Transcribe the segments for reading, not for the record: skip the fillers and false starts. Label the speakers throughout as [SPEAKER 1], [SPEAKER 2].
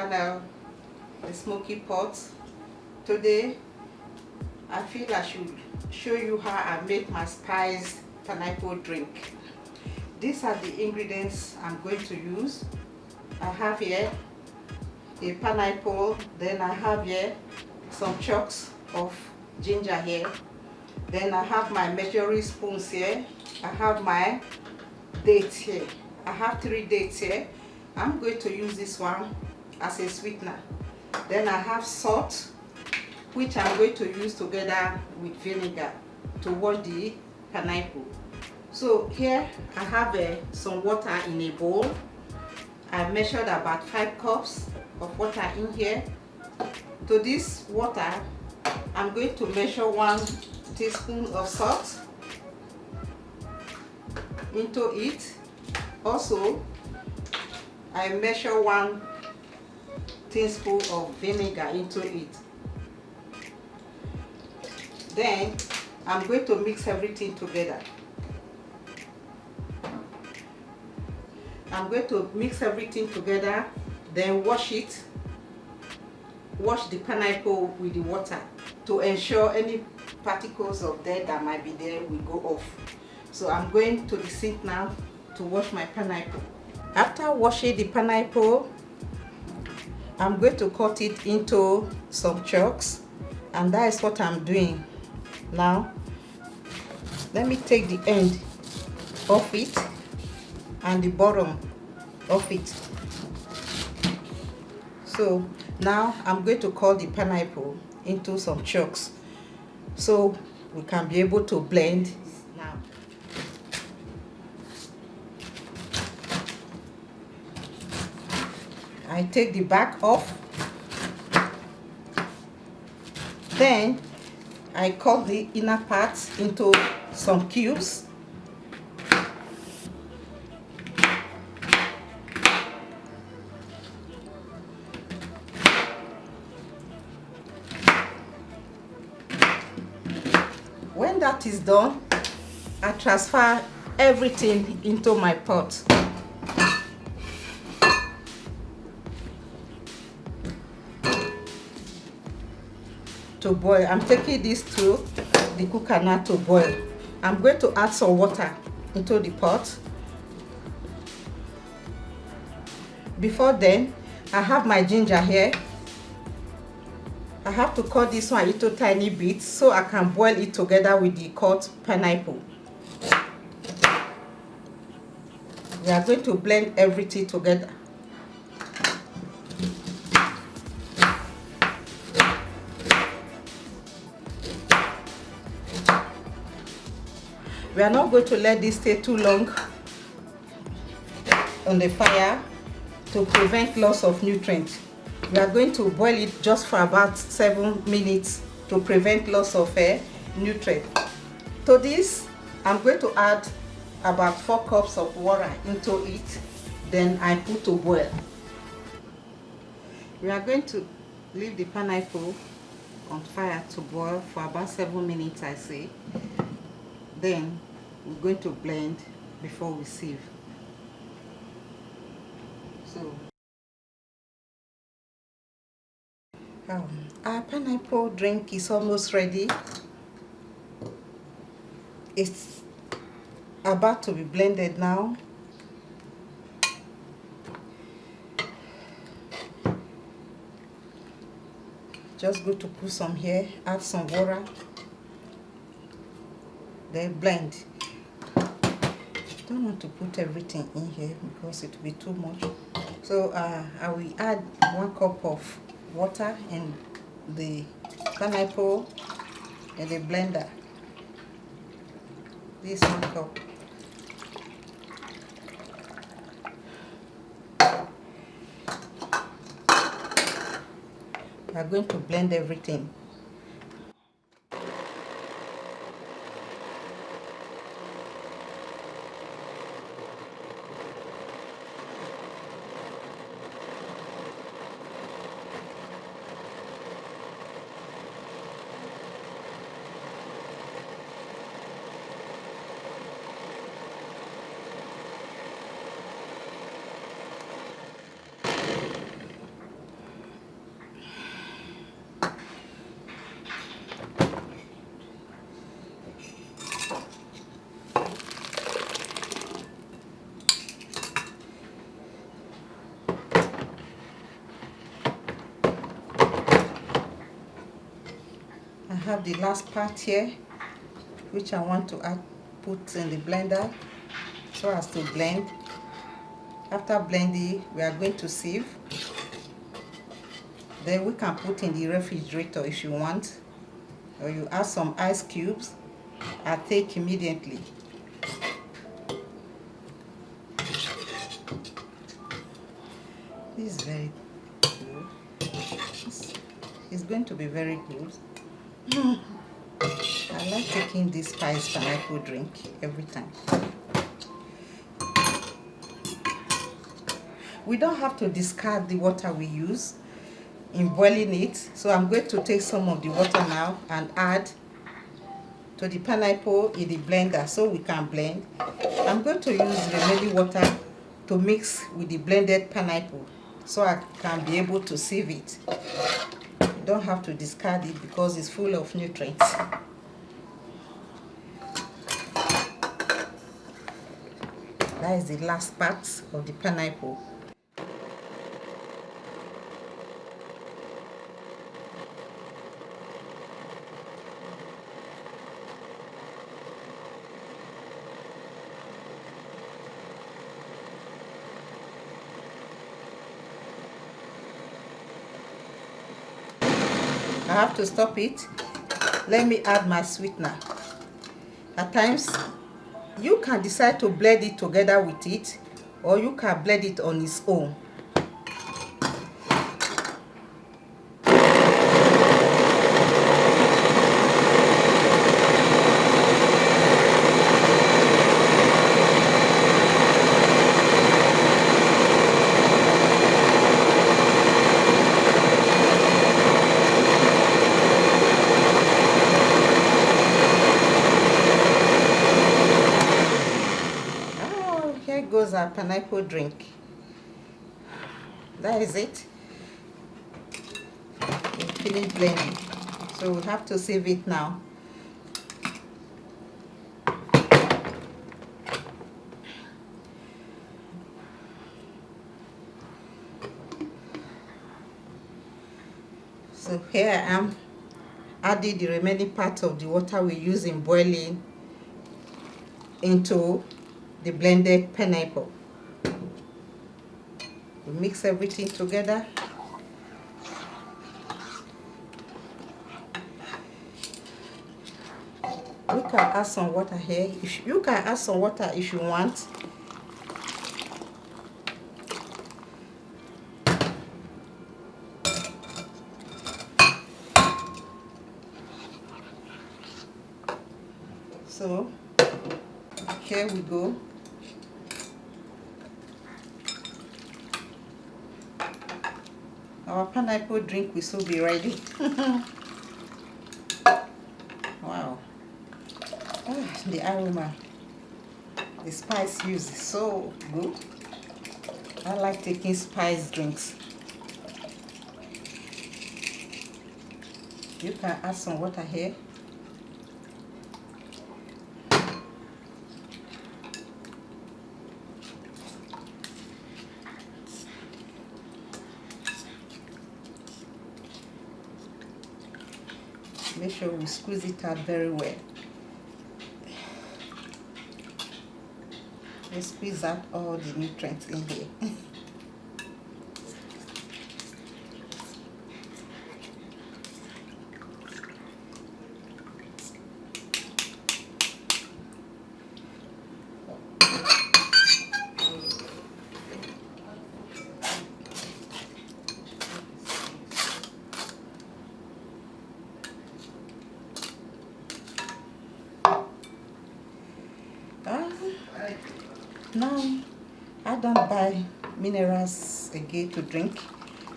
[SPEAKER 1] channel, the Smokky Pot. Today I feel I should show you how I make my spiced pineapple drink. These are the ingredients I'm going to use. I have here a pineapple, then I have here some chunks of ginger here, then I have my measuring spoons here, I have my dates here. I have 3 dates here. I'm going to use this one as a sweetener. Then I have salt, which I'm going to use together with vinegar to wash the pineapple. So here I have some water in a bowl. I measured about 5 cups of water in here. To this water, I'm going to measure 1 teaspoon of salt into it. Also, I measure 1 teaspoon of vinegar into it. Then I'm going to mix everything together. I'm going to mix everything together, then wash it. Wash the pineapple with the water to ensure any particles of dirt that might be there will go off. So I'm going to the sink now to wash my pineapple. After washing the pineapple, I'm going to cut it into some chunks, and that is what I'm doing now. Let me take the end of it and the bottom of it. So now I'm going to cut the pineapple into some chunks so we can be able to blend now. I take the back off, then I cut the inner parts into some cubes. When that is done, I transfer everything into my pot. To boil, I'm taking this to the cooker now to boil. I'm going to add some water into the pot. Before then, I have my ginger here. I have to cut this one into tiny bits so I can boil it together with the cut pineapple. We are going to blend everything together. We are not going to let this stay too long on the fire to prevent loss of nutrients. We are going to boil it just for about 7 minutes to prevent loss of nutrients. To this, I'm going to add about 4 cups of water into it. Then I put to boil. We are going to leave the pineapple on fire to boil for about 7 minutes, I say. Then we're going to blend before we sieve. So our pineapple drink is almost ready. It's about to be blended now. Just go to put some here, add some water, then blend. Don't want to put everything in here because it will be too much. So I will add 1 cup of water in the pineapple and the blender. This 1 cup. We are going to blend everything. have the last part here, which I want to put in the blender so as to blend. After blending, we are going to sieve. Then we can put in the refrigerator if you want, or you add some ice cubes. I take immediately. This is very good. It's going to be very good. I like taking this spiced pineapple drink every time. We don't have to discard the water we use in boiling it, so I'm going to take some of the water now and add to the pineapple in the blender so we can blend. I'm going to use the remaining water to mix with the blended pineapple so I can be able to sieve it. You don't have to discard it because it's full of nutrients. That is the last part of the pineapple. I have to stop it. Let me add my sweetener. At times, you can decide to blend it together with it, or you can blend it on its own. Here goes our pineapple drink. That is it. We finished blending, so we have to sieve it now. So here I am adding the remaining part of the water we use in boiling into the blended pineapple. We mix everything together. We can add some water here. You can add some water if you want. So here we go. Our pineapple drink will soon be ready. Wow. Oh, the aroma, the spice used is so good. I like taking spiced drinks. You can add some water here. Make sure we squeeze it out very well. Let's squeeze out all the nutrients in here. Now, I don't buy minerals again to drink.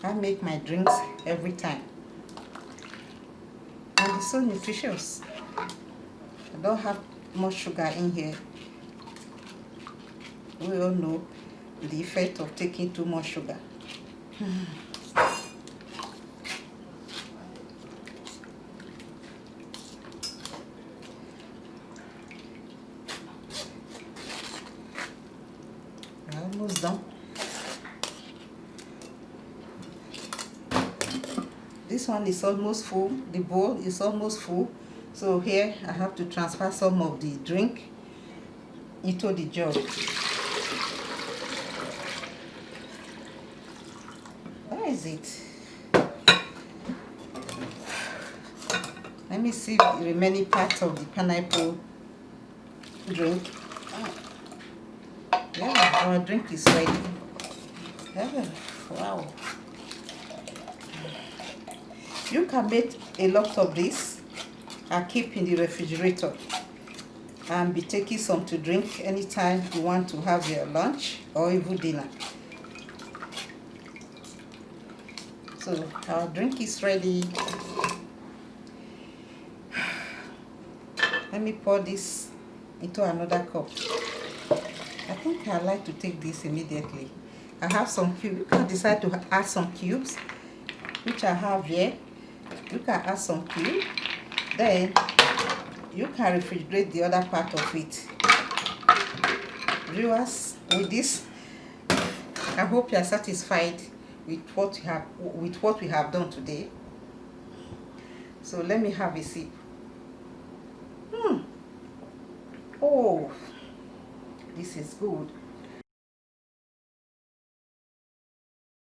[SPEAKER 1] I make my drinks every time. And it's so nutritious. I don't have much sugar in here. We all know the effect of taking too much sugar. Almost done. this one is almost full. The bowl is almost full. So here I have to transfer some of the drink into the jug. Where is it? Let me see the remaining part of the pineapple drink. Yeah, our drink is ready. Yeah, wow. You can make a lot of this and keep in the refrigerator and be taking some to drink anytime you want to have your lunch or even dinner. So our drink is ready. Let me pour this into another cup. I think I like to take this immediately. I have some cubes. You can decide to add some cubes, which I have here. You can add some cubes. Then you can refrigerate the other part of it. Viewers, with this, I hope you are satisfied with what we have done today. So let me have a sip. Oh, this is good.